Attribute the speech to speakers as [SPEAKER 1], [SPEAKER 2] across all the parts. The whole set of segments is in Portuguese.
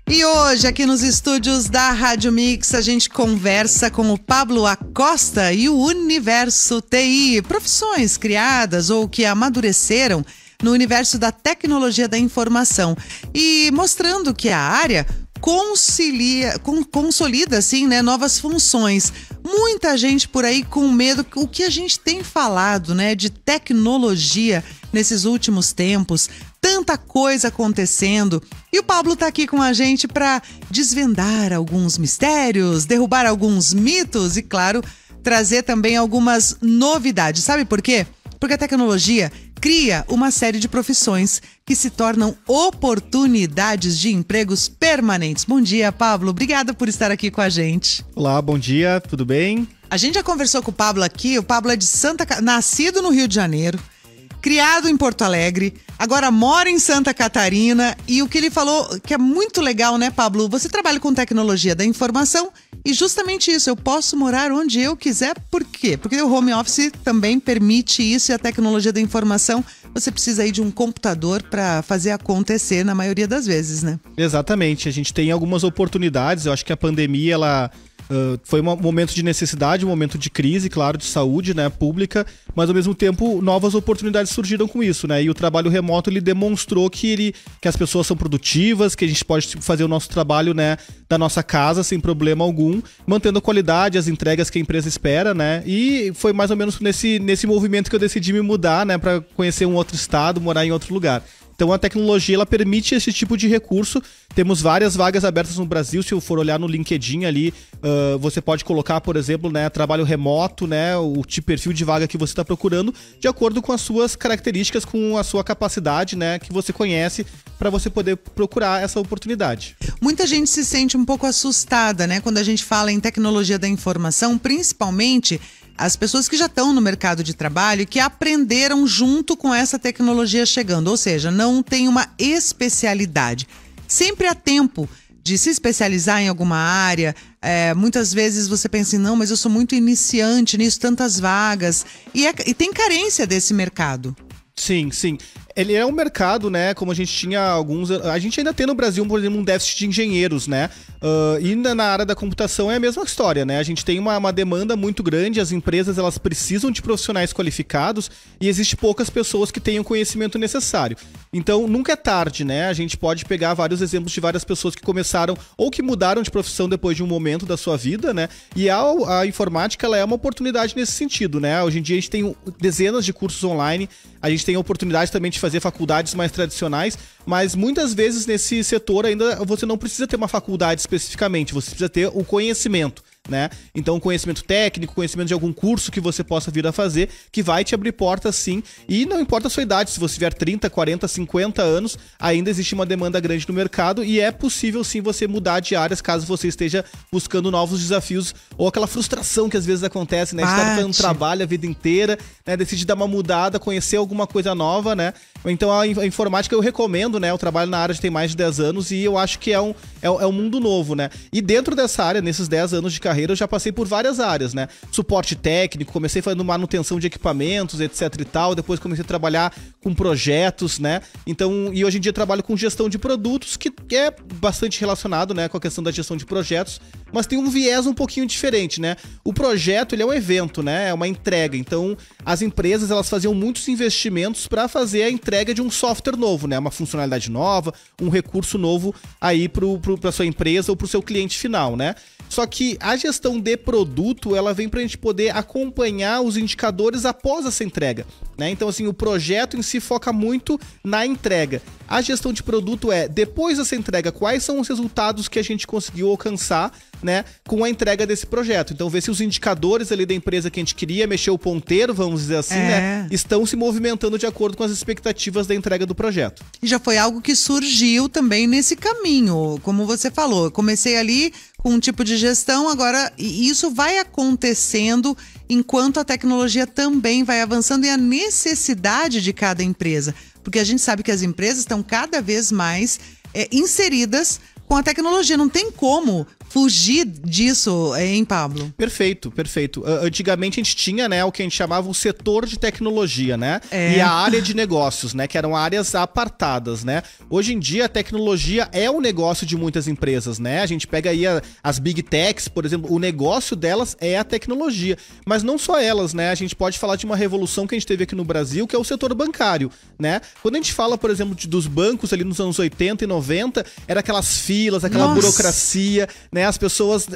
[SPEAKER 1] E hoje, aqui nos estúdios da Rádio Mix, a gente conversa com o Pablo Acosta e o Universo TI, profissões criadas ou que amadureceram no universo da tecnologia da informação e mostrando que a área consolida assim, né, novas funções. Muita gente por aí com medo. O que a gente tem falado, né, de tecnologia nesses últimos tempos, tanta coisa acontecendo. E o Pablo está aqui com a gente para desvendar alguns mistérios, derrubar alguns mitos e, claro, trazer também algumas novidades. Sabe por quê? Porque a tecnologia cria uma série de profissões que se tornam oportunidades de empregos permanentes. Bom dia, Pablo. Obrigada por estar aqui com a gente.
[SPEAKER 2] Olá, bom dia. Tudo bem?
[SPEAKER 1] A gente já conversou com o Pablo aqui. O Pablo é de nascido no Rio de Janeiro, criado em Porto Alegre, agora mora em Santa Catarina. E o que ele falou que é muito legal, né, Pablo? Você trabalha com tecnologia da informação e justamente isso, eu posso morar onde eu quiser. Por quê? Porque o home office também permite isso e a tecnologia da informação, você precisa aí de um computador para fazer acontecer na maioria das vezes, né?
[SPEAKER 2] Exatamente, a gente tem algumas oportunidades. Eu acho que a pandemia, ela foi um momento de necessidade, um momento de crise, claro, de saúde, né, pública, mas ao mesmo tempo novas oportunidades surgiram com isso, né? E o trabalho remoto, ele demonstrou que as pessoas são produtivas, que a gente pode fazer o nosso trabalho, né, da nossa casa sem problema algum, mantendo a qualidade, as entregas que a empresa espera, né? E foi mais ou menos nesse movimento que eu decidi me mudar, né, para conhecer um outro estado, morar em outro lugar. Então a tecnologia, ela permite esse tipo de recurso. Temos várias vagas abertas no Brasil. Se eu for olhar no LinkedIn ali, você pode colocar, por exemplo, né, trabalho remoto, né, o tipo perfil de vaga que você está procurando, de acordo com as suas características, com a sua capacidade, né, que você conhece, para você poder procurar essa oportunidade.
[SPEAKER 1] Muita gente se sente um pouco assustada, né, quando a gente fala em tecnologia da informação, principalmente as pessoas que já estão no mercado de trabalho e que aprenderam junto com essa tecnologia chegando, ou seja, não tem uma especialidade. Sempre há tempo de se especializar em alguma área. Muitas vezes você pensa, não, mas eu sou muito iniciante nisso, tantas vagas. E tem carência desse mercado.
[SPEAKER 2] Sim, sim. Ele é um mercado, né, como a gente tinha alguns... A gente ainda tem no Brasil, por exemplo, um déficit de engenheiros, né? E na área da computação é a mesma história, né? A gente tem uma demanda muito grande, as empresas, elas precisam de profissionais qualificados e existe poucas pessoas que tenham o conhecimento necessário. Então, nunca é tarde, né? A gente pode pegar vários exemplos de várias pessoas que começaram ou que mudaram de profissão depois de um momento da sua vida, né? E a informática, ela é uma oportunidade nesse sentido, né? Hoje em dia a gente tem dezenas de cursos online, a gente tem a oportunidade também de fazer faculdades mais tradicionais, mas muitas vezes nesse setor ainda você não precisa ter uma faculdade especificamente, você precisa ter o conhecimento, né? Então, conhecimento técnico, conhecimento de algum curso que você possa vir a fazer, que vai te abrir portas, sim. E não importa a sua idade, se você tiver 30, 40, 50 anos, ainda existe uma demanda grande no mercado e é possível, sim, você mudar de áreas caso você esteja buscando novos desafios ou aquela frustração que às vezes acontece, né? A gente tá fazendo trabalho a vida inteira, né? Decide dar uma mudada, conhecer alguma coisa nova, né? Então, a informática eu recomendo, né? Eu trabalho na área já tem mais de 10 anos e eu acho que é um mundo novo, né? E dentro dessa área, nesses 10 anos de carreira, eu já passei por várias áreas, né? Suporte técnico, comecei fazendo manutenção de equipamentos, etc e tal, depois comecei a trabalhar com projetos, né? Então, e hoje em dia trabalho com gestão de produtos, que é bastante relacionado, né, com a questão da gestão de projetos, mas tem um viés um pouquinho diferente, né? O projeto, ele é um evento, né? É uma entrega. Então, as empresas, elas faziam muitos investimentos para fazer a entrega de um software novo, né? Uma funcionalidade nova, um recurso novo aí para sua empresa ou para o seu cliente final, né? Só que a gestão de produto, ela vem para a gente poder acompanhar os indicadores após essa entrega, né? Então, assim, o projeto em si foca muito na entrega. A gestão de produto depois dessa entrega, quais são os resultados que a gente conseguiu alcançar, né, com a entrega desse projeto. Então, ver se os indicadores ali da empresa que a gente queria, mexer o ponteiro, vamos dizer assim, né, estão se movimentando de acordo com as expectativas da entrega do projeto.
[SPEAKER 1] E já foi algo que surgiu também nesse caminho, como você falou. Eu comecei ali com um tipo de gestão, agora isso vai acontecendo enquanto a tecnologia também vai avançando e a necessidade de cada empresa. Porque a gente sabe que as empresas estão cada vez mais inseridas com a tecnologia. Não tem como fugir disso, hein, Pablo?
[SPEAKER 2] Perfeito, perfeito. Antigamente a gente tinha, né, o que a gente chamava o setor de tecnologia, né? E a área de negócios, né? Que eram áreas apartadas, né? Hoje em dia a tecnologia é o negócio de muitas empresas, né? A gente pega aí as Big Techs, por exemplo, o negócio delas é a tecnologia. Mas não só elas, né? A gente pode falar de uma revolução que a gente teve aqui no Brasil, que é o setor bancário, né? Quando a gente fala, por exemplo, dos bancos ali nos anos 80 e 90, era aquelas filas, aquela burocracia, né? As pessoas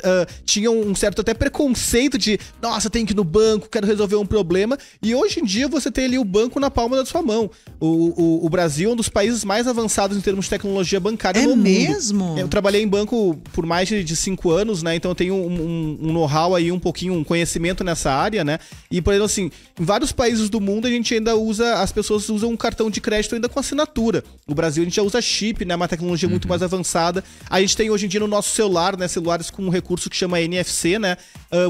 [SPEAKER 2] tinham um certo até preconceito de, nossa, tenho que ir no banco, quero resolver um problema. E hoje em dia você tem ali o banco na palma da sua mão. O Brasil é um dos países mais avançados em termos de tecnologia bancária no mundo. É mesmo? Eu trabalhei em banco por mais de 5 anos, né? Então eu tenho um know-how aí, um pouquinho, um conhecimento nessa área, né? E, por exemplo, assim, em vários países do mundo a gente ainda as pessoas usam um cartão de crédito ainda com assinatura. No Brasil a gente já usa chip, né? Uma tecnologia muito mais avançada. A gente tem hoje em dia no nosso celular, né? Celulares com um recurso que chama NFC, né?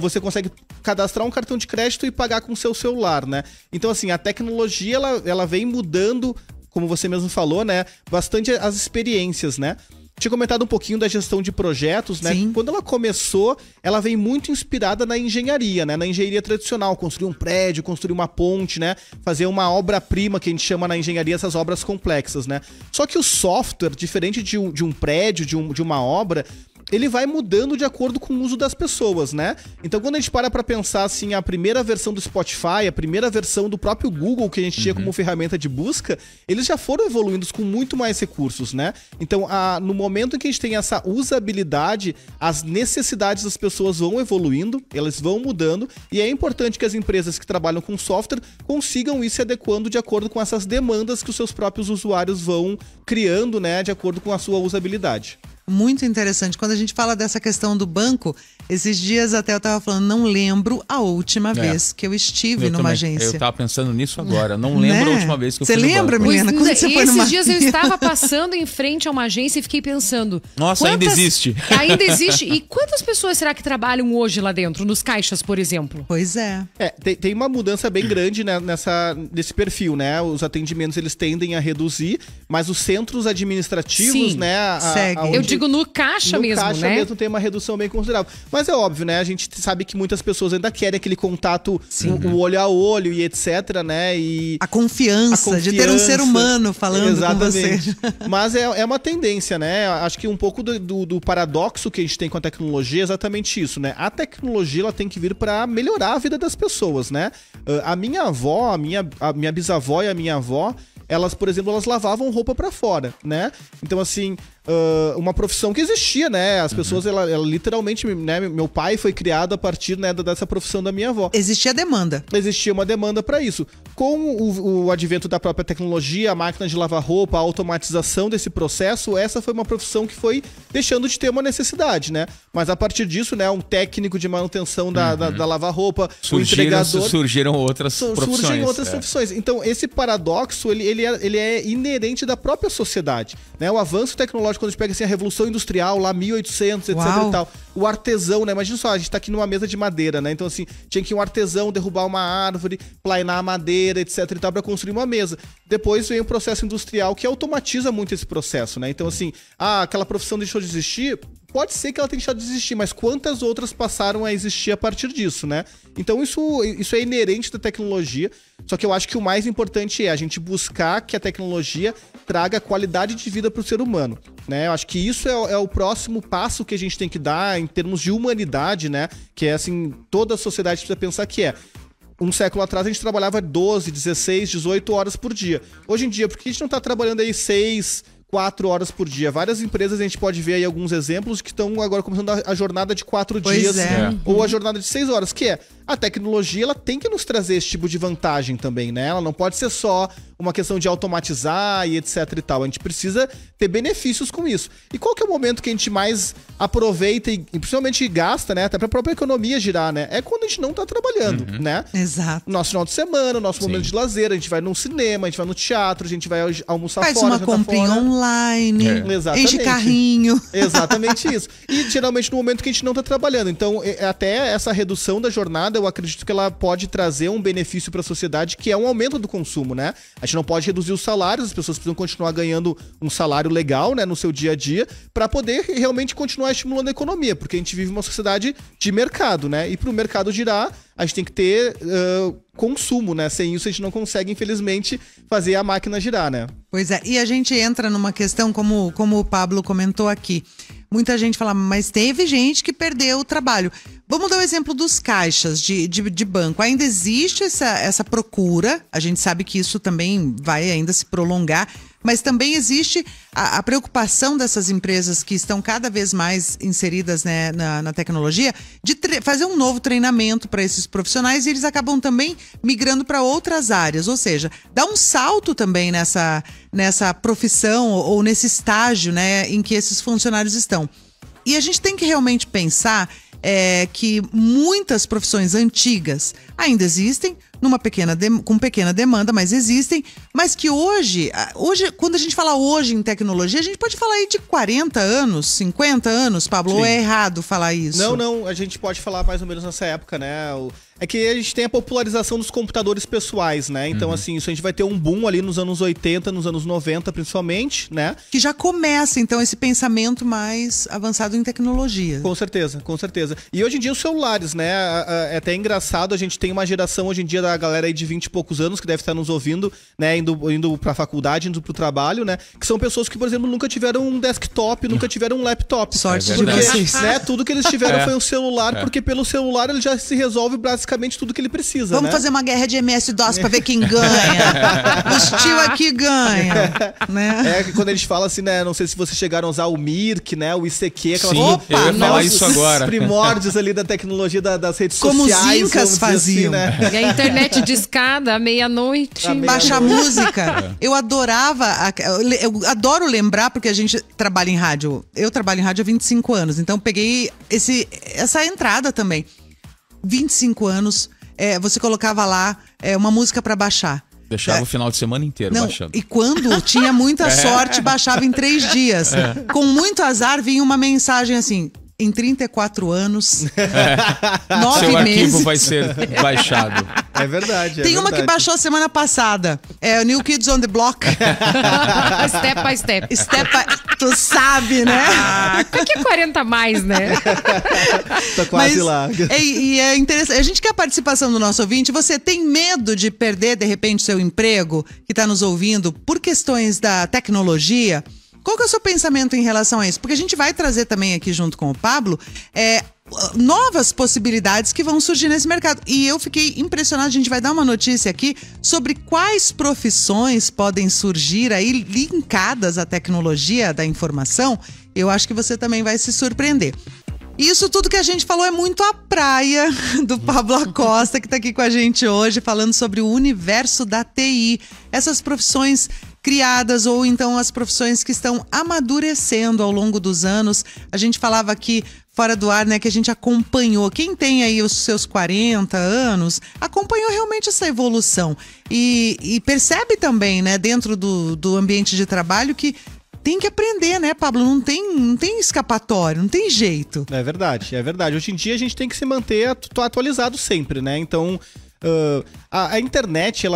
[SPEAKER 2] Você consegue cadastrar um cartão de crédito e pagar com o seu celular, né? Então, assim, a tecnologia, ela vem mudando, como você mesmo falou, né? Bastante as experiências, né? Tinha comentado um pouquinho da gestão de projetos, né? Sim. Quando ela começou, ela vem muito inspirada na engenharia, né? Na engenharia tradicional, construir um prédio, construir uma ponte, né? Fazer uma obra-prima, que a gente chama na engenharia essas obras complexas, né? Só que o software, diferente de um prédio, de uma obra, ele vai mudando de acordo com o uso das pessoas, né? Então, quando a gente para pra pensar, assim, a primeira versão do Spotify, a primeira versão do próprio Google que a gente tinha como ferramenta de busca, eles já foram evoluindo com muito mais recursos, né? Então, no momento em que a gente tem essa usabilidade, as necessidades das pessoas vão evoluindo, elas vão mudando, e é importante que as empresas que trabalham com software consigam ir se adequando de acordo com essas demandas que os seus próprios usuários vão criando, né? De acordo com a sua usabilidade.
[SPEAKER 1] Muito interessante. Quando a gente fala dessa questão do banco, esses dias até eu estava falando, não lembro a última vez que eu estive numa agência. Eu
[SPEAKER 3] estava pensando nisso agora, não lembro a última vez que eu fui no banco.
[SPEAKER 1] Você lembra, Milena?
[SPEAKER 4] Quando você foi numa... Esses dias eu estava passando em frente a uma agência e fiquei pensando...
[SPEAKER 3] Nossa, ainda existe.
[SPEAKER 4] Ainda existe. E quantas pessoas será que trabalham hoje lá dentro, nos caixas, por exemplo?
[SPEAKER 1] Pois é.
[SPEAKER 2] Tem uma mudança bem grande, né, nesse perfil, né? Os atendimentos, eles tendem a reduzir, mas os centros administrativos, né?
[SPEAKER 4] Eu digo no caixa mesmo, né? No caixa mesmo
[SPEAKER 2] tem uma redução bem considerável. Mas é óbvio, né? A gente sabe que muitas pessoas ainda querem aquele contato, o olho a olho e etc, né? E
[SPEAKER 1] a confiança de ter um ser humano falando com você.
[SPEAKER 2] Mas é uma tendência, né? Acho que um pouco do paradoxo que a gente tem com a tecnologia é exatamente isso, né? A tecnologia, ela tem que vir para melhorar a vida das pessoas, né? A minha avó, a minha bisavó e a minha avó, elas, por exemplo, elas lavavam roupa pra fora, né? Então, assim, uma profissão que existia, né? As pessoas, ela literalmente, né? Meu pai foi criado a partir, né, dessa profissão da minha avó.
[SPEAKER 1] Existia demanda.
[SPEAKER 2] Existia uma demanda pra isso. Com o advento da própria tecnologia, a máquina de lavar roupa, a automatização desse processo, essa foi uma profissão que foi deixando de ter uma necessidade, né? Mas a partir disso, né, um técnico de manutenção da lavar-roupa, o entregador...
[SPEAKER 3] Surgiram outras profissões.
[SPEAKER 2] Surgem outras profissões. Então, esse paradoxo, ele é inerente da própria sociedade, né? O avanço tecnológico, quando a gente pega assim, a Revolução Industrial, lá 1800, etc e tal. O artesão, né? Imagina só, a gente tá aqui numa mesa de madeira, né? Então, assim, tinha que um artesão derrubar uma árvore, plainar a madeira, etc e tal, pra construir uma mesa. Depois vem o processo industrial, que automatiza muito esse processo, né? Então, assim, aquela profissão deixou de existir... Pode ser que ela tenha deixado de existir, mas quantas outras passaram a existir a partir disso, né? Então isso é inerente da tecnologia, só que eu acho que o mais importante é a gente buscar que a tecnologia traga qualidade de vida para o ser humano, né? Eu acho que isso é o próximo passo que a gente tem que dar em termos de humanidade, né? Que é assim, toda a sociedade precisa pensar que um século atrás a gente trabalhava 12, 16, 18 horas por dia. Hoje em dia, por que a gente não tá trabalhando aí 4 horas por dia? Várias empresas, a gente pode ver aí alguns exemplos que estão agora começando a jornada de 4 dias ou a jornada de 6 horas, que é a tecnologia, ela tem que nos trazer esse tipo de vantagem também, né? Ela não pode ser só uma questão de automatizar e etc e tal. A gente precisa ter benefícios com isso. E qual que é o momento que a gente mais aproveita e principalmente gasta, né? Até pra própria economia girar, né? É quando a gente não tá trabalhando, né?
[SPEAKER 1] Exato.
[SPEAKER 2] Nosso final de semana, nosso momento de lazer, a gente vai num cinema, a gente vai no teatro, a gente vai almoçar fora,
[SPEAKER 1] faz uma comprinha online. online,
[SPEAKER 2] Exatamente.
[SPEAKER 1] enche carrinho.
[SPEAKER 2] Exatamente isso. E geralmente no momento que a gente não tá trabalhando. Então, até essa redução da jornada, eu acredito que ela pode trazer um benefício para a sociedade, que é um aumento do consumo, né? A gente não pode reduzir os salários, as pessoas precisam continuar ganhando um salário legal, né, no seu dia a dia, para poder realmente continuar estimulando a economia, porque a gente vive uma sociedade de mercado, né? E para o mercado girar, a gente tem que ter consumo, né? Sem isso a gente não consegue, infelizmente, fazer a máquina girar, né?
[SPEAKER 1] Pois é, e a gente entra numa questão, como o Pablo comentou aqui. Muita gente fala, mas teve gente que perdeu o trabalho. Vamos dar o exemplo dos caixas de banco. Ainda existe essa procura, a gente sabe que isso também vai ainda se prolongar, mas também existe a preocupação dessas empresas que estão cada vez mais inseridas, né, na tecnologia, de fazer um novo treinamento para esses profissionais, e eles acabam também migrando para outras áreas, ou seja, dá um salto também nessa profissão ou nesse estágio, né, em que esses funcionários estão. E a gente tem que realmente pensar que muitas profissões antigas ainda existem, com pequena demanda, mas existem, mas que hoje, quando a gente fala hoje em tecnologia, a gente pode falar aí de 40 anos, 50 anos, Pablo, ou é errado falar isso?
[SPEAKER 2] Não, a gente pode falar mais ou menos nessa época, né? É que a gente tem a popularização dos computadores pessoais, né? Então, assim, isso a gente vai ter um boom ali nos anos 80, nos anos 90, principalmente, né?
[SPEAKER 1] Que já começa, então, esse pensamento mais avançado em tecnologia.
[SPEAKER 2] Com certeza, com certeza. E hoje em dia os celulares, né? É até engraçado, a gente tem uma geração hoje em dia da galera aí de 20 e poucos anos que deve estar nos ouvindo, né? Indo pra faculdade, indo pro trabalho, né? Que são pessoas que, por exemplo, nunca tiveram um desktop, nunca tiveram um laptop.
[SPEAKER 1] Sorte de vocês.
[SPEAKER 2] Né? Tudo que eles tiveram foi um celular, porque pelo celular ele já se resolve basicamente tudo que ele precisa.
[SPEAKER 1] Vamos fazer uma guerra de MS-DOS pra ver quem ganha. Os tio aqui ganham. Né?
[SPEAKER 2] Quando eles falam assim, né? Não sei se vocês chegaram a usar o Mirk, né? O ICQ, aquelas
[SPEAKER 3] Sim, eu ia falar isso agora.
[SPEAKER 2] primórdios ali da tecnologia das redes
[SPEAKER 1] como
[SPEAKER 2] sociais.
[SPEAKER 1] Como os incas faziam.
[SPEAKER 2] Assim, né?
[SPEAKER 4] E a internet de escada à meia-noite.
[SPEAKER 1] Baixar música. Eu adorava, eu adoro lembrar, porque a gente trabalha em rádio. Eu trabalho em rádio há 25 anos, então peguei essa entrada também. 25 anos, você colocava lá uma música pra baixar.
[SPEAKER 3] Deixava o final de semana inteiro baixando.
[SPEAKER 1] E quando tinha muita sorte, baixava em 3 dias. Com muito azar, vinha uma mensagem assim: em 34 anos, 9
[SPEAKER 3] Seu
[SPEAKER 1] meses.
[SPEAKER 3] arquivo vai ser baixado.
[SPEAKER 2] É verdade.
[SPEAKER 1] Tem uma que baixou semana passada. É o New Kids on the Block.
[SPEAKER 4] Step by step.
[SPEAKER 1] Tu sabe, né?
[SPEAKER 4] O que é 40 a mais, né?
[SPEAKER 2] Tá quase lá.
[SPEAKER 1] E é interessante. A gente quer a participação do nosso ouvinte. Você tem medo de perder, de repente, seu emprego, que está nos ouvindo, por questões da tecnologia? Qual que é o seu pensamento em relação a isso? Porque a gente vai trazer também aqui junto com o Pablo novas possibilidades que vão surgir nesse mercado. E eu fiquei impressionada, a gente vai dar uma notícia aqui sobre quais profissões podem surgir aí linkadas à tecnologia da informação. Eu acho que você também vai se surpreender. Isso tudo que a gente falou é muito a praia do Pablo Acosta, que está aqui com a gente hoje, falando sobre o universo da TI. Essas profissões criadas ou então as profissões que estão amadurecendo ao longo dos anos. A gente falava aqui fora do ar, né, que a gente acompanhou. Quem tem aí os seus 40 anos, acompanhou realmente essa evolução. E percebe também, né, dentro do ambiente de trabalho que tem que aprender, né, Pablo? Não tem escapatório, não tem jeito.
[SPEAKER 2] É verdade, é verdade. Hoje em dia a gente tem que se manter atualizado sempre, né? Então, a internet,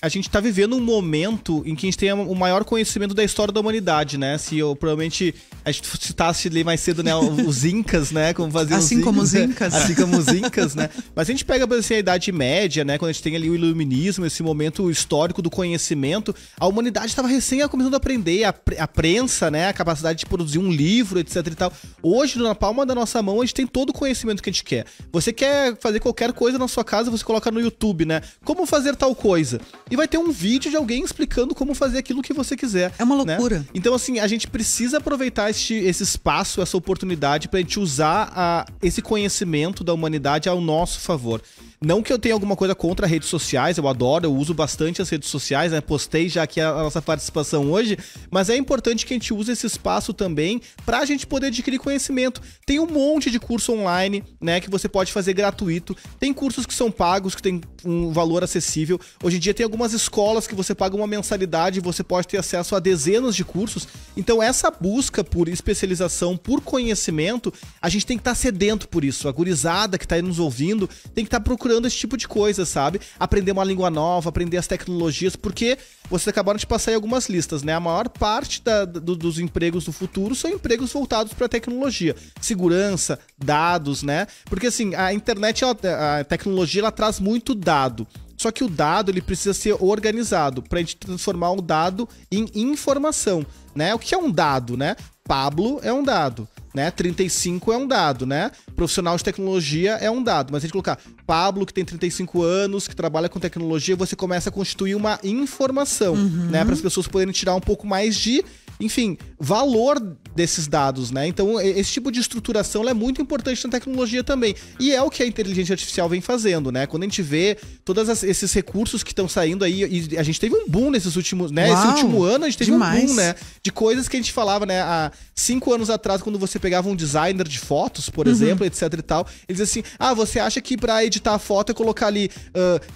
[SPEAKER 2] a gente tá vivendo um momento em que a gente tem o maior conhecimento da história da humanidade, né? Se eu provavelmente a gente citasse ali mais cedo, né, os incas, né, como faziam
[SPEAKER 1] assim como os incas.
[SPEAKER 2] Assim como os incas, né? Mas a gente pega, assim, a Idade Média, né, quando a gente tem ali o iluminismo, esse momento histórico do conhecimento, a humanidade estava recém começando a aprender a prensa, né, a capacidade de produzir um livro, etc e tal. Hoje, na palma da nossa mão, a gente tem todo o conhecimento que a gente quer. Você quer fazer qualquer coisa na sua casa, você coloca no YouTube, né? Como fazer tal coisa. E vai ter um vídeo de alguém explicando como fazer aquilo que você quiser.
[SPEAKER 1] É uma loucura.
[SPEAKER 2] Né? Então, assim, a gente precisa aproveitar esse espaço, essa oportunidade pra gente usar esse conhecimento da humanidade ao nosso favor. Não que eu tenha alguma coisa contra redes sociais, eu adoro, eu uso bastante as redes sociais, né? Postei já aqui a nossa participação hoje, mas é importante que a gente use esse espaço também pra gente poder adquirir conhecimento. Tem um monte de curso online, né, que você pode fazer gratuito. Tem cursos que são pagos, que tem um valor acessível. Hoje em dia tem algumas escolas que você paga uma mensalidade e você pode ter acesso a dezenas de cursos. Então essa busca por especialização, por conhecimento, a gente tem que estar sedento por isso. A gurizada que tá aí nos ouvindo tem que estar procurando esse tipo de coisa, sabe? Aprender uma língua nova, aprender as tecnologias, porque vocês acabaram de passar aí algumas listas, né? A maior parte dos empregos do futuro são empregos voltados para tecnologia, segurança, dados, né? Porque assim, a internet, a tecnologia, ela traz muito dado. Só que o dado, ele precisa ser organizado pra gente transformar o dado em informação, né? O que é um dado, né? Pablo é um dado, né? 35 é um dado, né? Profissional de tecnologia é um dado. Mas se a gente colocar Pablo, que tem 35 anos, que trabalha com tecnologia, você começa a constituir uma informação, né? Para as pessoas poderem tirar um pouco mais de, enfim, valor desses dados, né? Então, esse tipo de estruturação ela é muito importante na tecnologia também. E é o que a inteligência artificial vem fazendo, né? Quando a gente vê todos esses recursos que estão saindo aí, e a gente teve um boom nesses últimos, né? Esse último ano a gente teve um boom, né? De coisas que a gente falava, né? Há 5 anos atrás, quando você pegava um designer de fotos, por exemplo, etc e tal, eles diziam assim, você acha que pra editar a foto é colocar ali,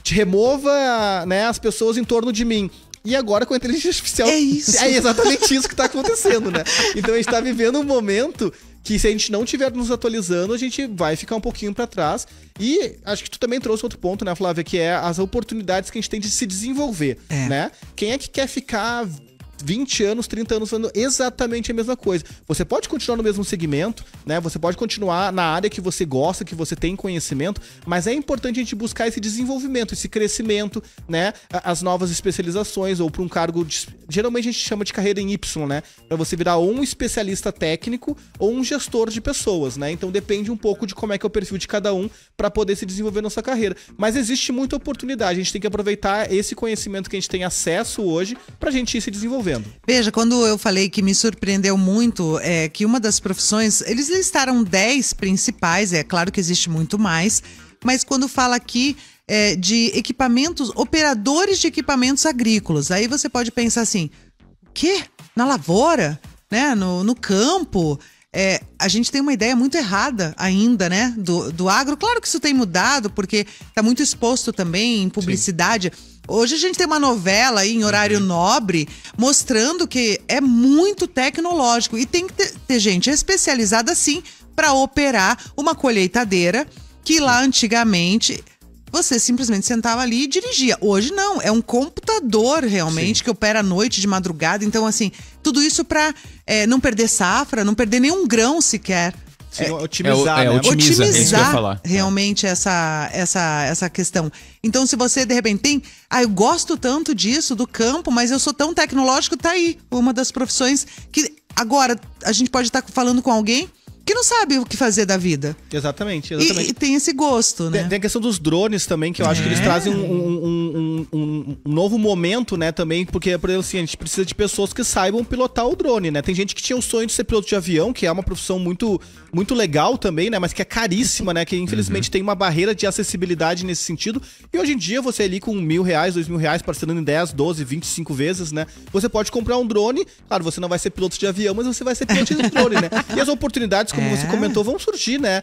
[SPEAKER 2] te remova, né, as pessoas em torno de mim. E agora com a inteligência artificial
[SPEAKER 1] é isso.
[SPEAKER 2] É exatamente isso que tá acontecendo, né? Então a gente tá vivendo um momento que se a gente não estiver nos atualizando, a gente vai ficar um pouquinho pra trás. E acho que tu também trouxe outro ponto, né, Flávia, que é as oportunidades que a gente tem de se desenvolver, né? Quem é que quer ficar 20 anos, 30 anos fazendo exatamente a mesma coisa? Você pode continuar no mesmo segmento, né? Você pode continuar na área que você gosta, que você tem conhecimento, mas é importante a gente buscar esse desenvolvimento, esse crescimento, né? As novas especializações ou para um cargo geralmente a gente chama de carreira em Y, né? Para você virar ou um especialista técnico ou um gestor de pessoas, né? Então depende um pouco de como é que é o perfil de cada um para poder se desenvolver na sua carreira. Mas existe muita oportunidade, a gente tem que aproveitar esse conhecimento que a gente tem acesso hoje pra gente ir se desenvolvendo.
[SPEAKER 1] Veja, quando eu falei que me surpreendeu muito, que uma das profissões, eles listaram 10 principais, é claro que existe muito mais, mas quando fala aqui de equipamentos, operadores de equipamentos agrícolas, aí você pode pensar assim, o quê? Na lavoura? Né? No campo? A gente tem uma ideia muito errada ainda, né? Do agro. Claro que isso tem mudado, porque está muito exposto também em publicidade. Sim. Hoje a gente tem uma novela aí em horário nobre mostrando que é muito tecnológico e tem que ter gente especializada sim para operar uma colheitadeira que lá antigamente você simplesmente sentava ali e dirigia. Hoje não, é um computador realmente que opera à noite, de madrugada. Então assim, tudo isso para não perder safra, não perder nenhum grão sequer.
[SPEAKER 2] Sim, otimizar, né?
[SPEAKER 1] Otimizar realmente essa questão. Então, se você, de repente, tem... eu gosto tanto disso, do campo, mas eu sou tão tecnológico, tá aí. Uma das profissões que... Agora, a gente pode estar falando com alguém que não sabe o que fazer da vida.
[SPEAKER 2] Exatamente.
[SPEAKER 1] E tem esse gosto, né?
[SPEAKER 2] Tem a questão dos drones também, que eu acho que eles trazem um novo momento, né, também, porque, por exemplo, assim, a gente precisa de pessoas que saibam pilotar o drone, né? Tem gente que tinha o sonho de ser piloto de avião, que é uma profissão muito, muito legal também, né, mas que é caríssima, né, que infelizmente tem uma barreira de acessibilidade nesse sentido, e hoje em dia você ali com R$1.000, R$2.000, parcelando em 10, 12, 25 vezes, né, você pode comprar um drone, claro, você não vai ser piloto de avião, mas você vai ser piloto de drone, né? E as oportunidades, como você comentou, vão surgir, né?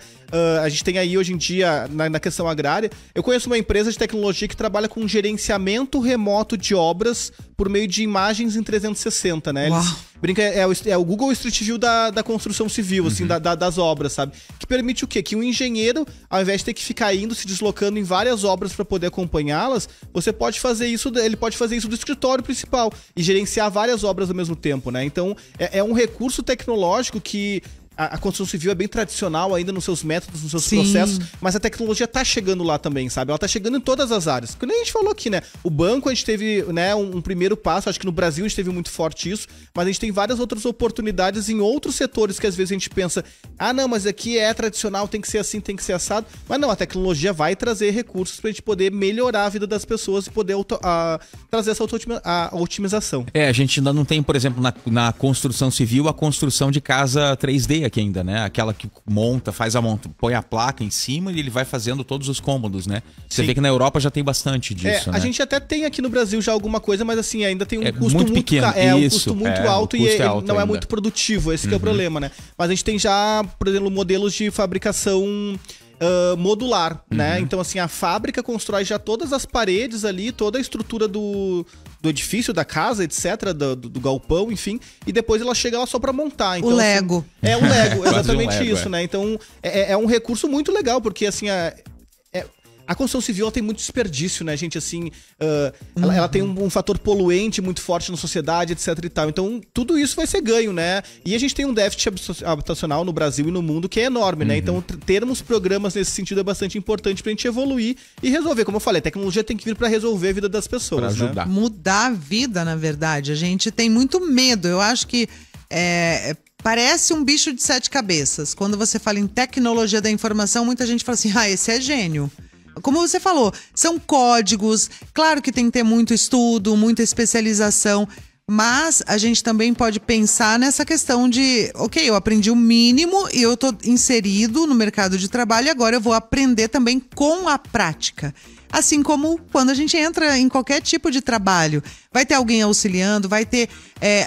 [SPEAKER 2] A gente tem aí hoje em dia, na questão agrária, eu conheço uma empresa de tecnologia que trabalha com gerenciamento remoto de obras por meio de imagens em 360, né? Eles brincam, é o Google Street View da construção civil, assim, das obras, sabe? Que permite o quê? Que um engenheiro, ao invés de ter que ficar se deslocando em várias obras para poder acompanhá-las, você pode fazer isso, ele pode fazer isso do escritório principal e gerenciar várias obras ao mesmo tempo, né? Então, é um recurso tecnológico que a construção civil é bem tradicional ainda nos seus métodos, nos seus processos, mas a tecnologia tá chegando lá também, sabe? Ela tá chegando em todas as áreas. Como a gente falou aqui, né? O banco, a gente teve, né, um primeiro passo, acho que no Brasil a gente teve muito forte isso, mas a gente tem várias outras oportunidades em outros setores que às vezes a gente pensa, não, mas aqui é tradicional, tem que ser assim, tem que ser assado. Mas não, a tecnologia vai trazer recursos pra gente poder melhorar a vida das pessoas e poder trazer essa otimização.
[SPEAKER 3] A gente ainda não tem, por exemplo, na construção civil, a construção de casa 3D que ainda, né? Aquela que monta, põe a placa em cima e ele vai fazendo todos os cômodos, né? Você vê que na Europa já tem bastante disso, né?
[SPEAKER 2] A gente até tem aqui no Brasil já alguma coisa, mas assim, ainda tem um custo
[SPEAKER 3] muito pequeno.
[SPEAKER 2] Um custo muito alto e ele não
[SPEAKER 3] ainda
[SPEAKER 2] é muito produtivo, esse que é o problema, né? Mas a gente tem já, por exemplo, modelos de fabricação modular, né? Então, assim, a fábrica constrói já todas as paredes ali, toda a estrutura do edifício, da casa, etc., do galpão, enfim, e depois ela chega lá só pra montar. Então,
[SPEAKER 1] o Lego.
[SPEAKER 2] Assim, o Lego, exatamente
[SPEAKER 3] Lego,
[SPEAKER 2] isso, né? Então, é um recurso muito legal, porque, assim, a construção civil ela tem muito desperdício, né, gente? Assim, ela tem um fator poluente muito forte na sociedade, etc e tal. Então, tudo isso vai ser ganho, né? E a gente tem um déficit habitacional no Brasil e no mundo que é enorme, né? Então, termos programas nesse sentido é bastante importante pra gente evoluir e resolver. Como eu falei, a tecnologia tem que vir pra resolver a vida das pessoas,
[SPEAKER 3] pra ajudar.
[SPEAKER 2] Né?
[SPEAKER 1] Mudar a vida, na verdade. A gente tem muito medo. Eu acho que parece um bicho de 7 cabeças. Quando você fala em tecnologia da informação, muita gente fala assim, esse é gênio. Como você falou, são códigos, claro que tem que ter muito estudo, muita especialização, mas a gente também pode pensar nessa questão de, ok, eu aprendi o mínimo e eu tô inserido no mercado de trabalho e agora eu vou aprender também com a prática. Assim como quando a gente entra em qualquer tipo de trabalho, vai ter alguém auxiliando, vai ter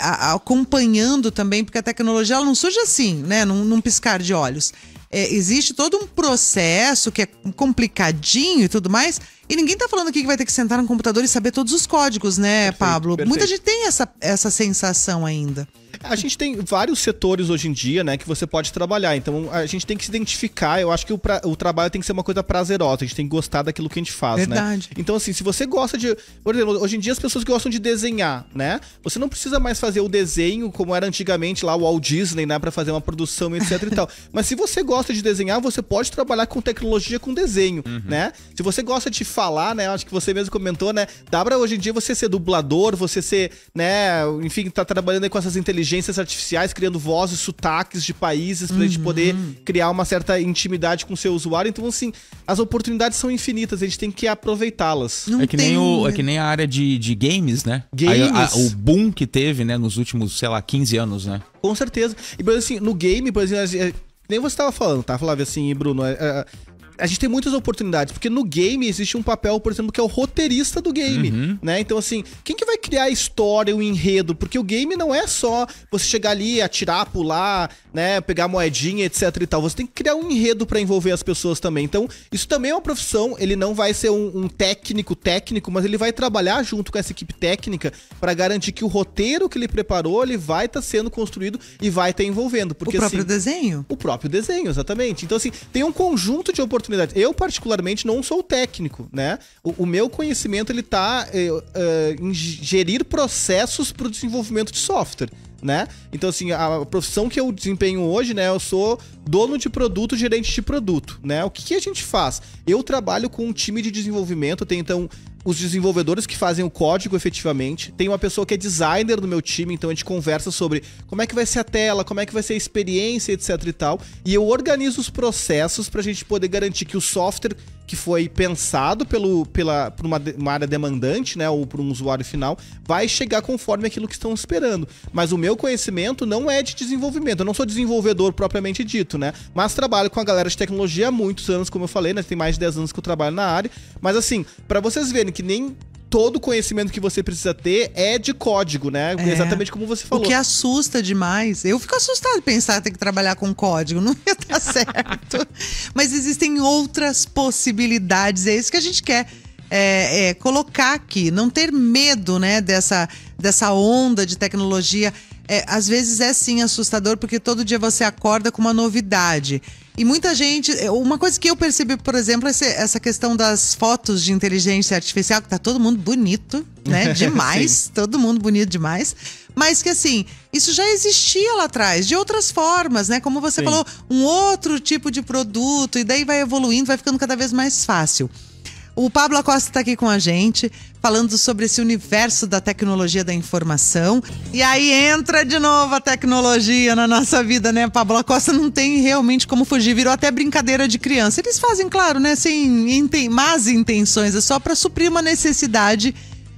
[SPEAKER 1] acompanhando também, porque a tecnologia ela não surge assim, né, num piscar de olhos. Existe todo um processo que é complicadinho e tudo mais, e ninguém tá falando aqui que vai ter que sentar no computador e saber todos os códigos, né, Pablo? Perfeito. Muita gente tem essa sensação ainda.
[SPEAKER 2] A gente tem vários setores hoje em dia, né, que você pode trabalhar. Então, a gente tem que se identificar. Eu acho que o trabalho tem que ser uma coisa prazerosa. A gente tem que gostar daquilo que a gente faz,
[SPEAKER 1] Verdade.
[SPEAKER 2] Né? Então, assim, se você gosta de... Por exemplo, hoje em dia as pessoas gostam de desenhar, né? Você não precisa mais fazer o desenho como era antigamente lá o Walt Disney, né, pra fazer uma produção, etc e tal. Mas se você gosta de desenhar, você pode trabalhar com tecnologia, com desenho, né? Se você gosta de falar, né, acho que você mesmo comentou, né, dá pra hoje em dia você ser dublador, você ser, né, enfim, tá trabalhando aí com essas inteligências artificiais, criando vozes, sotaques de países pra gente poder criar uma certa intimidade com o seu usuário. Então, assim, as oportunidades são infinitas, a gente tem que aproveitá-las.
[SPEAKER 3] É que nem a área de games, né?
[SPEAKER 2] Games.
[SPEAKER 3] O boom que teve, né, nos últimos, 15 anos, né?
[SPEAKER 2] Com certeza. E, por exemplo, assim, no game, por exemplo, nem você tava falando, tá, Flávio, assim, Bruno, a gente tem muitas oportunidades, porque no game existe um papel, por exemplo, que é o roteirista do game, né? Então, assim, quem que vai criar a história, o enredo? Porque o game não é só você chegar ali, atirar, pular, né, pegar moedinha, etc e tal. Você tem que criar um enredo pra envolver as pessoas também. Então, isso também é uma profissão, ele não vai ser um técnico, mas ele vai trabalhar junto com essa equipe técnica pra garantir que o roteiro que ele preparou, ele vai estar sendo construído e vai estar envolvendo. Porque,
[SPEAKER 1] o próprio
[SPEAKER 2] assim,
[SPEAKER 1] desenho?
[SPEAKER 2] O próprio desenho, exatamente. Então, assim, tem um conjunto de oportunidades. Eu, particularmente, não sou técnico, né? O meu conhecimento, ele tá em gerir processos para o desenvolvimento de software, né? Então, assim, a profissão que eu desempenho hoje, né? Eu sou dono de produto, gerente de produto, né? O que a gente faz? Eu trabalho com um time de desenvolvimento, tem, então, os desenvolvedores que fazem o código efetivamente, tem uma pessoa que é designer no meu time, então a gente conversa sobre como é que vai ser a tela, como é que vai ser a experiência, etc e tal, e eu organizo os processos pra gente poder garantir que o software que foi pensado por uma área demandante, né, ou por um usuário final, vai chegar conforme aquilo que estão esperando. Mas o meu conhecimento não é de desenvolvimento, eu não sou desenvolvedor propriamente dito, né, mas trabalho com a galera de tecnologia há muitos anos, como eu falei, né, tem mais de 10 anos que eu trabalho na área, mas assim, pra vocês verem que nem todo o conhecimento que você precisa ter é de código, né? Exatamente como você falou.
[SPEAKER 1] O que assusta demais. Eu fico assustada de pensar em ter que trabalhar com código. Não ia dar certo. Mas existem outras possibilidades. É isso que a gente quer colocar aqui. Não ter medo, né, dessa onda de tecnologia. Às vezes é sim assustador, porque todo dia você acorda com uma novidade. E muita gente... Uma coisa que eu percebi, por exemplo, é essa questão das fotos de inteligência artificial, que tá todo mundo bonito, né? Demais. Todo mundo bonito demais. Mas que, assim, isso já existia lá atrás, de outras formas, né? Como você falou, um outro tipo de produto. E daí vai evoluindo, vai ficando cada vez mais fácil. O Pablo Acosta está aqui com a gente, falando sobre esse universo da tecnologia da informação. E aí entra de novo a tecnologia na nossa vida, né? Pablo Acosta não tem realmente como fugir, virou até brincadeira de criança. Eles fazem, claro, né? Sem más intenções, é só para suprir uma necessidade.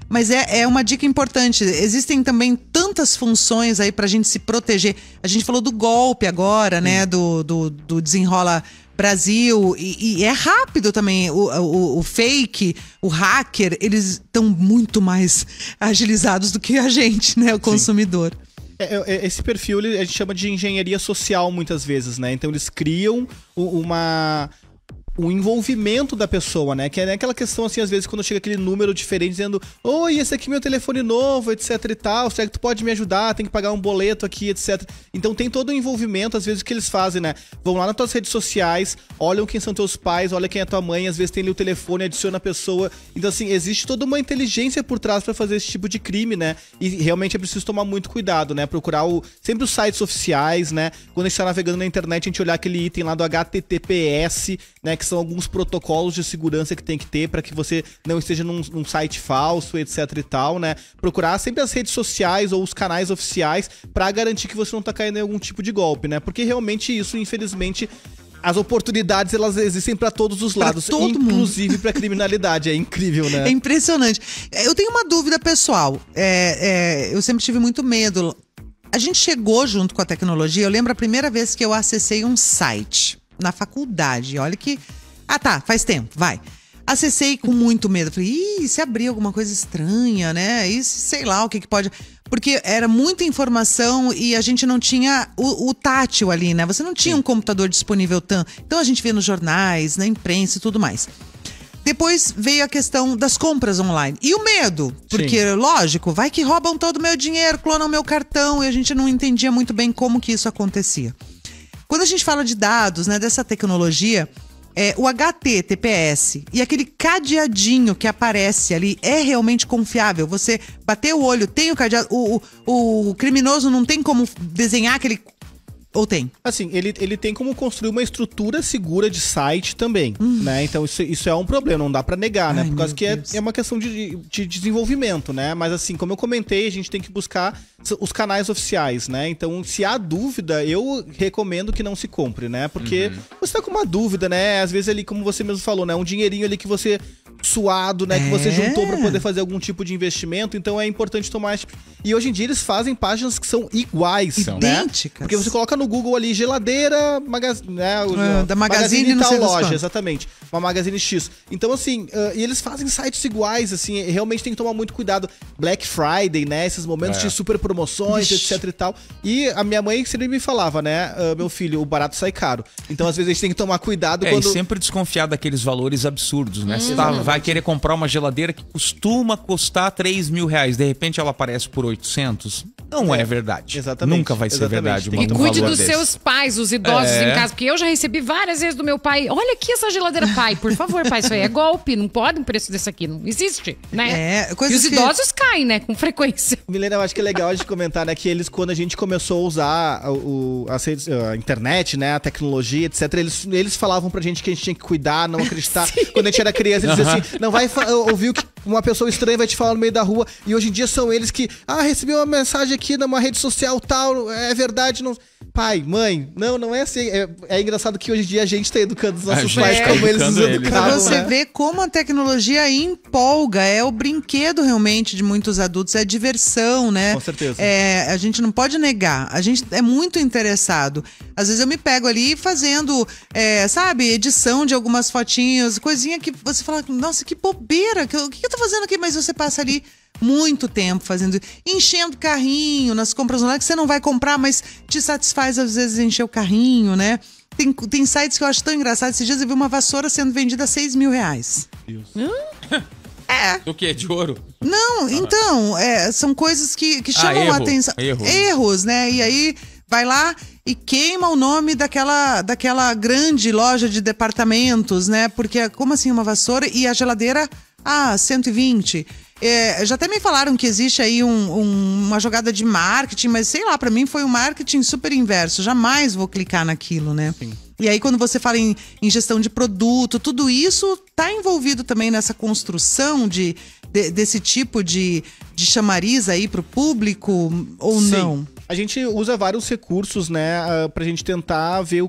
[SPEAKER 1] Mas é uma dica importante. Existem também tantos tantas funções aí pra gente se proteger. A gente falou do golpe agora, né? Do Desenrola Brasil. E é rápido também. O fake, o hacker, eles estão muito mais agilizados do que a gente, né? O consumidor.
[SPEAKER 2] Esse perfil a gente chama de engenharia social muitas vezes, né? Então eles criam o envolvimento da pessoa, né? Que é aquela questão, assim, às vezes, quando chega aquele número diferente dizendo: oi, esse aqui é meu telefone novo, etc e tal, será que tu pode me ajudar? Tem que pagar um boleto aqui, etc. Então tem todo o envolvimento, às vezes, o que eles fazem, né? Vão lá nas tuas redes sociais, olham quem são teus pais, olham quem é tua mãe, às vezes tem ali o telefone, adiciona a pessoa. Então, assim, existe toda uma inteligência por trás pra fazer esse tipo de crime, né? E realmente é preciso tomar muito cuidado, né? Procurar sempre os sites oficiais, né? Quando a gente tá navegando na internet, a gente olhar aquele item lá do HTTPS, né? Que são alguns protocolos de segurança que tem que ter para que você não esteja num site falso, etc e tal, né? Procurar sempre as redes sociais ou os canais oficiais para garantir que você não tá caindo em algum tipo de golpe, né? Porque realmente isso, infelizmente, as oportunidades, elas existem para todos os lados, inclusive para criminalidade. É incrível, né?
[SPEAKER 1] É impressionante. Eu tenho uma dúvida pessoal. Eu sempre tive muito medo. A gente chegou junto com a tecnologia. Eu lembro a primeira vez que eu acessei um site na faculdade. Olha que... faz tempo, vai. Acessei com muito medo. Falei, se abrir alguma coisa estranha, né? E sei lá o que pode... Porque era muita informação e a gente não tinha o tátil ali, né? Você não tinha um computador disponível tanto. Então a gente via nos jornais, na imprensa e tudo mais. Depois veio a questão das compras online. E o medo, porque, lógico, vai que roubam todo o meu dinheiro, clonam meu cartão, e a gente não entendia muito bem como que isso acontecia. Quando a gente fala de dados, né, dessa tecnologia, o HTTPS e aquele cadeadinho que aparece ali é realmente confiável? Você bateu o olho, tem o cadeado, o criminoso não tem como desenhar aquele... Ou tem?
[SPEAKER 2] Assim, ele tem como construir uma estrutura segura de site também, né? Então isso é um problema, não dá pra negar, né? Por causa que é uma questão de desenvolvimento, né? Mas assim, como eu comentei, a gente tem que buscar os canais oficiais, né? Então, se há dúvida, eu recomendo que não se compre, né? Porque você tá com uma dúvida, né? Às vezes ali, como você mesmo falou, né? Um dinheirinho ali que você... suado, né? Que você juntou pra poder fazer algum tipo de investimento. Então é importante tomar... E hoje em dia eles fazem páginas que são iguais,
[SPEAKER 1] idênticas,
[SPEAKER 2] né? Porque você coloca no Google ali, geladeira, né?
[SPEAKER 1] Da Magazine
[SPEAKER 2] e tal
[SPEAKER 1] não sei
[SPEAKER 2] loja, exatamente. Uma Magazine X. Então, assim, e eles fazem sites iguais, assim, realmente tem que tomar muito cuidado. Black Friday, né? Esses momentos de super promoções, etc e tal. E a minha mãe sempre me falava, né? Meu filho, o barato sai caro. Então, às vezes, a gente tem que tomar cuidado quando...
[SPEAKER 3] E sempre desconfiar daqueles valores absurdos, né? Você vai querer comprar uma geladeira que costuma custar 3 mil reais. De repente, ela aparece por 800. Não é verdade.
[SPEAKER 2] Exatamente.
[SPEAKER 3] Nunca vai ser verdade.
[SPEAKER 4] E cuide dos seus pais, os idosos em casa. Porque eu já recebi várias vezes do meu pai. Olha aqui essa geladeira, pai. Por favor, pai, isso aí é golpe. Não pode um preço desse aqui. Não existe, né? E os idosos caem, né? Com frequência.
[SPEAKER 2] Milena, eu acho que é legal a gente comentar, né? Que eles, quando a gente começou a usar a internet, né? A tecnologia, etc. Eles falavam pra gente que a gente tinha que cuidar, não acreditar. Quando a gente era criança, eles diziam assim, não vai ouvir o que uma pessoa estranha vai te falar no meio da rua. E hoje em dia são eles que... recebi uma mensagem aqui numa rede social tal, é verdade, não... Pai, mãe, não é assim. É engraçado que hoje em dia a gente tá educando os nossos pais como eles nos educavam.
[SPEAKER 1] Pra você ver como a tecnologia empolga, é o brinquedo realmente de muitos adultos, é a diversão, né?
[SPEAKER 2] Com certeza.
[SPEAKER 1] A gente não pode negar, a gente é muito interessado. Às vezes eu me pego ali fazendo, sabe, edição de algumas fotinhos, coisinha que você fala, nossa, que bobeira, o que eu tô fazendo aqui? Mas você passa ali muito tempo fazendo, enchendo carrinho nas compras online que você não vai comprar, mas te satisfaz às vezes encher o carrinho, né? Tem sites que eu acho tão engraçado. Esses dias eu vi uma vassoura sendo vendida a 6 mil reais.
[SPEAKER 3] Deus. Do que? De ouro?
[SPEAKER 1] Não, então, são coisas que chamam a atenção. Erros, né? E aí vai lá e queima o nome daquela grande loja de departamentos, né? Porque como assim uma vassoura e a geladeira, 120. Já até me falaram que existe aí uma jogada de marketing, mas sei lá, pra mim foi um marketing super inverso. Jamais vou clicar naquilo, né? Sim. E aí quando você fala em gestão de produto, tudo isso tá envolvido também nessa construção desse tipo de chamariz aí pro público ou não?
[SPEAKER 2] A gente usa vários recursos, né, pra gente tentar ver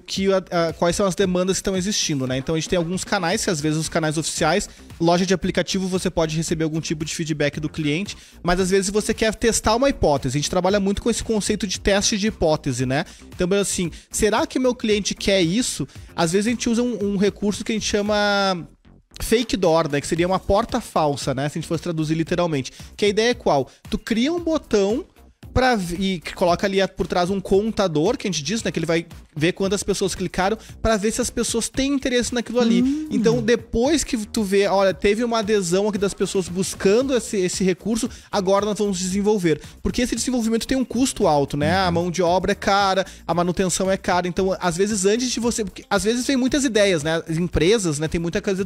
[SPEAKER 2] quais são as demandas que estão existindo, né? Então a gente tem alguns canais, que às vezes os canais oficiais, loja de aplicativo, você pode receber algum tipo de feedback do cliente, mas às vezes você quer testar uma hipótese. A gente trabalha muito com esse conceito de teste de hipótese, né? Então, assim, será que meu cliente quer isso? Às vezes a gente usa um recurso que a gente chama fake door, né? Que seria uma porta falsa, né? Se a gente fosse traduzir literalmente. Que a ideia é qual? Tu cria um botão e coloca ali por trás um contador, que a gente diz, né? Que ele vai ver quantas pessoas clicaram pra ver se as pessoas têm interesse naquilo ali. Então, depois que tu vê, olha, teve uma adesão aqui das pessoas buscando esse recurso, agora nós vamos desenvolver. Porque esse desenvolvimento tem um custo alto, né? A mão de obra é cara, a manutenção é cara. Então, às vezes, antes de você... Porque, às vezes, vem muitas ideias, né? As empresas, né? Tem muita coisa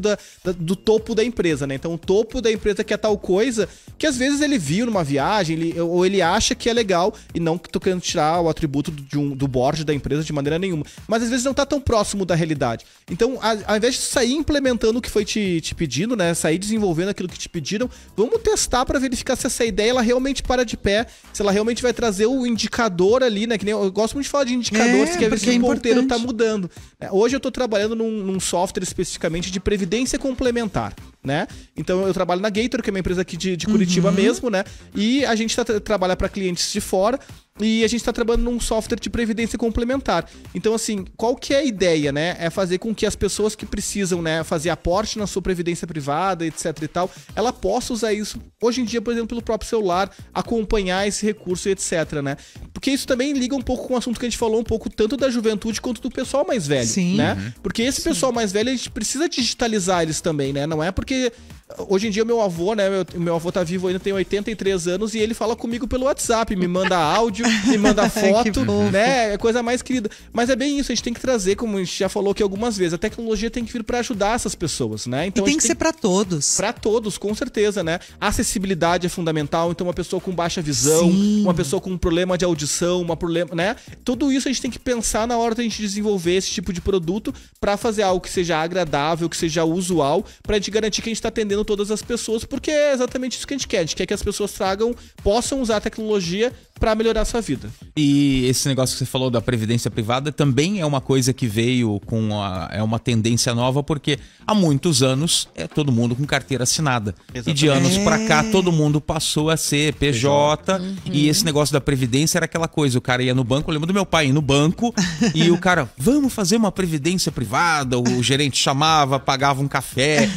[SPEAKER 2] do topo da empresa, né? Então, o topo da empresa quer tal coisa que, às vezes, ele viu numa viagem, ou ele acha que é legal, e não que tô querendo tirar o atributo do board da empresa de maneira nenhuma, mas às vezes não tá tão próximo da realidade. Então, ao invés de sair implementando o que foi te pedindo, né, sair desenvolvendo aquilo que te pediram, vamos testar para verificar se essa ideia ela realmente para de pé, se ela realmente vai trazer o indicador ali, né, que nem eu gosto muito de falar de indicadores, que é ver se o ponteiro tá mudando. Hoje eu tô trabalhando num software especificamente de previdência complementar, né? Então eu trabalho na Gator, que é uma empresa aqui de Curitiba mesmo, né? E a gente trabalha para clientes de fora. E a gente está trabalhando num software de previdência complementar. Então, assim, qual que é a ideia, né? É fazer com que as pessoas que precisam, né, fazer aporte na sua previdência privada, etc e tal, ela possa usar isso, hoje em dia, por exemplo, pelo próprio celular, acompanhar esse recurso e etc, né? Porque isso também liga um pouco com o assunto que a gente falou um pouco, tanto da juventude quanto do pessoal mais velho, né? Porque esse pessoal mais velho, a gente precisa digitalizar eles também, né? Não é porque... Hoje em dia o meu avô, né, meu avô tá vivo ainda, tem 83 anos e ele fala comigo pelo WhatsApp, me manda áudio, me manda foto, né, é coisa mais querida. Mas é bem isso, a gente tem que trazer, como a gente já falou aqui algumas vezes, a tecnologia tem que vir pra ajudar essas pessoas, né? Então,
[SPEAKER 1] e tem que ser pra todos.
[SPEAKER 2] Pra todos, com certeza, né? A acessibilidade é fundamental, então uma pessoa com baixa visão, uma pessoa com um problema de audição, né? Tudo isso a gente tem que pensar na hora da gente desenvolver esse tipo de produto pra fazer algo que seja agradável, que seja usual, pra gente garantir que a gente tá atendendo todas as pessoas, porque é exatamente isso que a gente quer. A gente quer que as pessoas possam usar a tecnologia para melhorar a sua vida.
[SPEAKER 3] E esse negócio que você falou da previdência privada também é uma coisa que veio é uma tendência nova, porque há muitos anos é todo mundo com carteira assinada. Exatamente. E de anos pra cá todo mundo passou a ser PJ. E esse negócio da previdência era aquela coisa, o cara ia no banco, eu lembro do meu pai ir no banco e o cara, vamos fazer uma previdência privada, o gerente chamava, pagava um café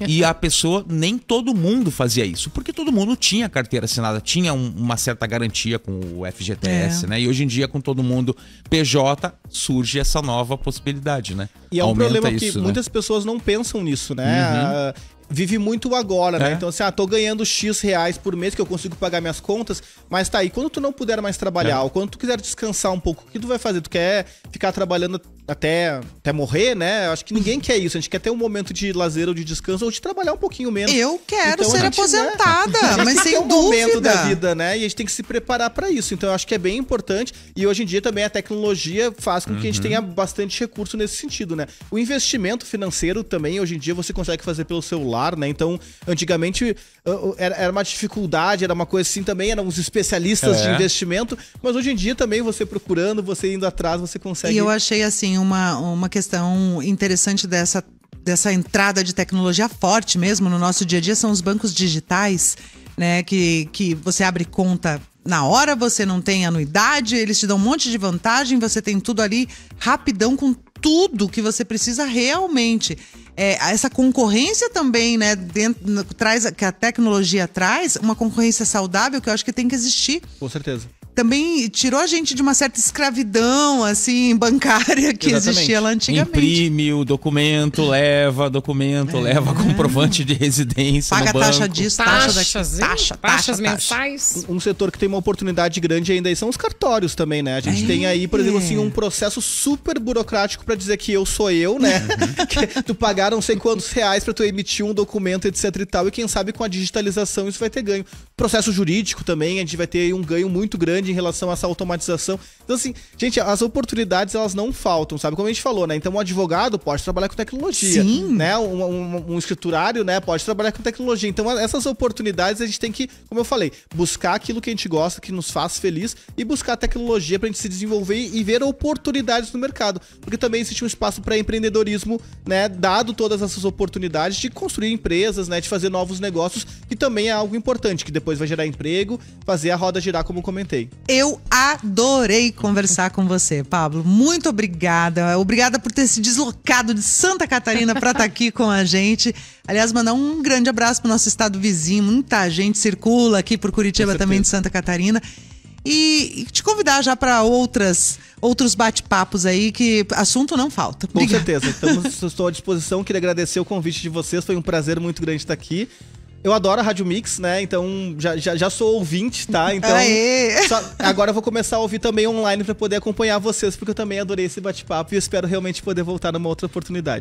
[SPEAKER 3] e a pessoa, nem todo mundo fazia isso, porque todo mundo tinha carteira assinada, tinha uma certa garantia com o FGTS, né? E hoje em dia, com todo mundo PJ, surge essa nova possibilidade, né?
[SPEAKER 2] E é um problema que muitas pessoas não pensam nisso, né? Vive muito agora, né? Então, assim, tô ganhando X reais por mês que eu consigo pagar minhas contas, mas tá aí, quando tu não puder mais trabalhar, ou quando tu quiser descansar um pouco, o que tu vai fazer? Tu quer ficar trabalhando até morrer, né? Acho que ninguém quer isso. A gente quer ter um momento de lazer ou de descanso ou de trabalhar um pouquinho menos.
[SPEAKER 1] Eu quero então, ser aposentada, mas sem dúvida.
[SPEAKER 2] Momento da vida, né? E a gente tem que se preparar para isso. Então eu acho que é bem importante. E hoje em dia também a tecnologia faz com que a gente tenha bastante recurso nesse sentido, né? O investimento financeiro também, hoje em dia, você consegue fazer pelo celular, né? Então, antigamente era uma dificuldade, era uma coisa assim também, eram uns especialistas de investimento, mas hoje em dia também você procurando, você indo atrás, você consegue...
[SPEAKER 1] E eu achei assim uma questão interessante dessa entrada de tecnologia forte mesmo no nosso dia a dia, são os bancos digitais, né? Que você abre conta na hora, você não tem anuidade, eles te dão um monte de vantagem, você tem tudo ali rapidão com tudo que você precisa realmente. Essa concorrência também, né, que a tecnologia traz, uma concorrência saudável que eu acho que tem que existir.
[SPEAKER 2] Com certeza.
[SPEAKER 1] Também tirou a gente de uma certa escravidão, assim, bancária que existia lá antigamente.
[SPEAKER 3] Imprime o documento, leva comprovante de residência
[SPEAKER 1] paga
[SPEAKER 3] no banco.
[SPEAKER 1] Taxa disso,
[SPEAKER 4] taxas mensais.
[SPEAKER 2] Um setor que tem uma oportunidade grande ainda aí são os cartórios também, né? A gente tem aí, por exemplo, assim, um processo super burocrático pra dizer que eu sou eu, né? Que tu pagaram não sei quantos reais pra tu emitir um documento, etc e tal, e quem sabe com a digitalização isso vai ter ganho. Processo jurídico também, a gente vai ter um ganho muito grande grande em relação a essa automatização. Então, assim, gente, as oportunidades, elas não faltam, sabe? Como a gente falou, né? Então, um advogado pode trabalhar com tecnologia.
[SPEAKER 1] Sim.
[SPEAKER 2] Né? Um escriturário, né? Pode trabalhar com tecnologia. Então, essas oportunidades, a gente tem que, como eu falei, buscar aquilo que a gente gosta, que nos faz feliz, e buscar tecnologia pra gente se desenvolver e ver oportunidades no mercado. Porque também existe um espaço para empreendedorismo, né? Dado todas essas oportunidades de construir empresas, né? De fazer novos negócios, que também é algo importante, que depois vai gerar emprego, fazer a roda girar, como eu comentei.
[SPEAKER 1] Eu adorei conversar com você, Pablo. Muito obrigada. Obrigada por ter se deslocado de Santa Catarina para estar aqui com a gente. Aliás, mandar um grande abraço para o nosso estado vizinho. Muita gente circula aqui por Curitiba, também de Santa Catarina. E te convidar já para outros bate-papos aí, que assunto não falta.
[SPEAKER 2] Obrigada. Com certeza. Estou à disposição. Queria agradecer o convite de vocês. Foi um prazer muito grande estar aqui. Eu adoro a Rádio Mix, né? Então, já sou ouvinte, tá? Então, agora eu vou começar a ouvir também online para poder acompanhar vocês, porque eu também adorei esse bate-papo e espero realmente poder voltar numa outra oportunidade.